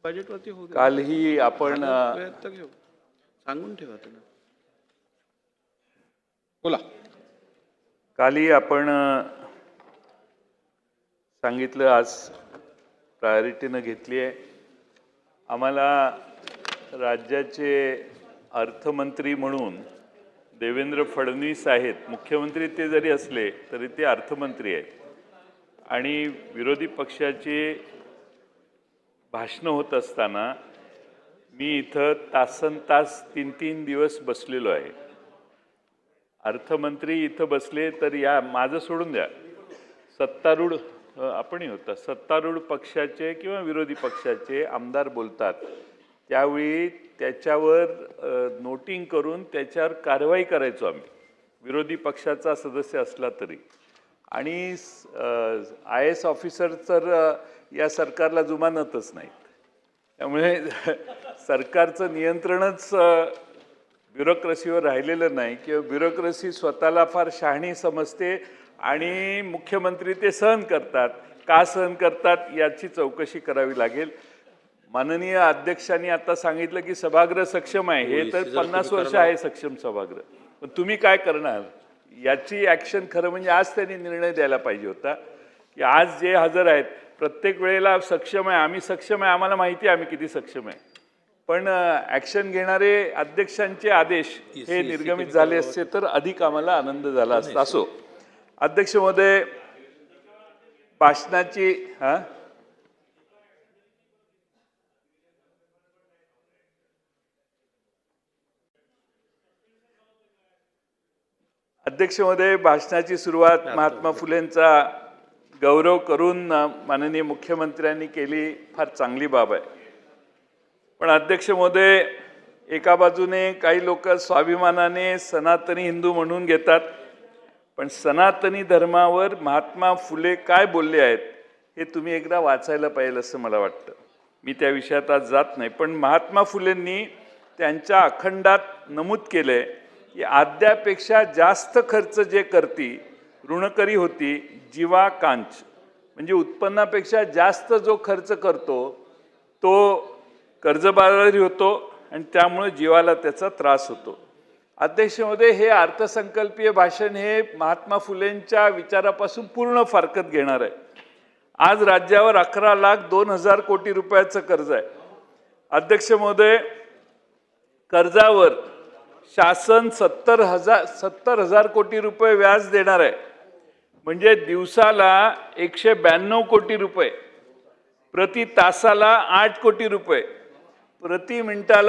बजेटवरती होऊ दे. कालही आपण प्रयत्न घेऊ, सांगून ठेवा त्यांना. बोला. कालही आपण सांगितलं, आज प्रायोरिटीनं घेतली आहे. आम्हाला राज्याचे अर्थमंत्री म्हणून देवेंद्र फडणवीस आहेत. मुख्यमंत्री ते जरी असले तरी ते अर्थमंत्री आहेत. आणि विरोधी पक्षाची भाषणं होत असताना मी इथं तासनतास 3-3 दिवस बसलेलो आहे. अर्थमंत्री इथं बसले तर या माझं सोडून द्या, सत्तारूढ आपणही होता, सत्तारूढ पक्षाचे किंवा विरोधी पक्षाचे आमदार बोलतात त्यावेळी त्याच्यावर नोटिंग करून त्याच्यावर कारवाई करायचो आम्ही, विरोधी पक्षाचा सदस्य असला तरी. आणि IAS ऑफिसर तर या सरकारला जुमानतच नाहीत. त्यामुळे सरकारचं नियंत्रणच ब्युरोक्रेसीवर राहिलेलं नाही, किंवा ब्युरोक्रेसी स्वतःला फार शहाणी समजते आणि मुख्यमंत्री ते सहन करतात. का सहन करतात याची चौकशी करावी लागेल. माननीय अध्यक्षांनी आता सांगितलं की सभागृह सक्षम आहे. हे तर 50 वर्ष आहे सक्षम सभागृह. पण तुम्ही काय करणार याची ॲक्शन खरं म्हणजे आज त्यांनी निर्णय द्यायला पाहिजे होता की आज जे हजर आहेत प्रत्येक वेळेला सक्षम आहे, आम्ही सक्षम आहे, आम्हाला माहिती आहे आम्ही किती सक्षम आहे, पण ॲक्शन घेणारे अध्यक्षांचे आदेश हे निर्गमित झाले असते तर अधिक आम्हाला आनंद झाला असता. असो, अध्यक्ष महोदय, भाषणाची अध्यक्ष महोदय, भाषणाची सुरुवात महात्मा फुलेंचा गौरव करून माननीय मुख्यमंत्र्यांनी केली, फार चांगली बाब आहे. पण अध्यक्ष महोदय, एका बाजूने काही लोक स्वाभिमानाने सनातनी हिंदू म्हणून घेतात, पण सनातनी धर्मावर महात्मा फुले काय बोलले आहेत हे तुम्ही एकदा वाचायला पाहिजे असं मला वाटतं. मी त्या विषयात आज जात नाही, पण महात्मा फुलेंनी त्यांच्या अखंडात नमूद केले की आद्यापेक्षा जास्त खर्च जे करती ऋणकरी होती जीवा कांच. म्हणजे उत्पन्नापेक्षा जास्त जो खर्च करतो तो कर्जबाजारी होतो आणि त्यामुळे जीवाला त्याचा त्रास होतो. अध्यक्ष महोदय, हे अर्थसंकल्पीय भाषण हे महात्मा फुलेंच्या विचारापासून पूर्ण फारकत घेणार आहे. आज राज्यावर 11,02,000 कोटी रुपयाचं कर्ज आहे. अध्यक्ष महोदय, कर्जावर शासन 70,000 कोटी रुपये व्याज देणार आहे. म्हणजे दिवसाला 192 कोटी रुपये, प्रति तासाला 8 कोटी रुपये, प्रति मिनिटाला